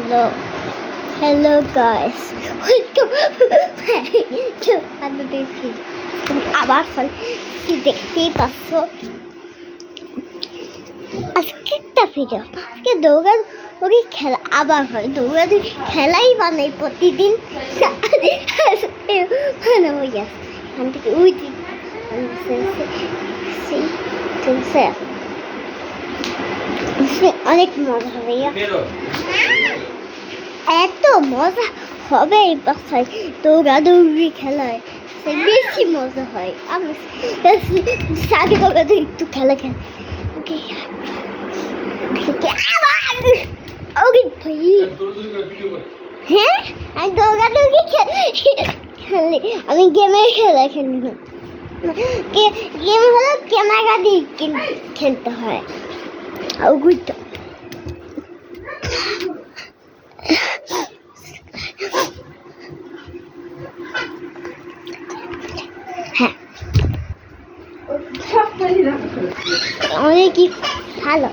Hello guys. Welcome back to another video. আবার কি দেখতেই পাচ্ছ আজকে একটা ভিডিও আজকে দৌড়াদৌড়ি খেলা আবার হয় দৌড়াদৌড়ি খেলাই বানাই প্রতিদিন ভালো হয়ে যাচ্ছে এখান থেকে ওই অনেক মজা হবে এত মজা হবে এই বাসায় দৌড়াদৌড়ি খেলায় সে বেশি মজা হয় আমি সাথে দৌড়াদৌড়ি একটু খেলা খেলে হ্যাঁ আমি দৌড়াদৌড়ি খেলি আমি গেমের খেলা খেলি না গেম হলো ক্যামেরা দিয়ে খেলতে হয় ওগুলো হ্যাঁ অনেকই ভালো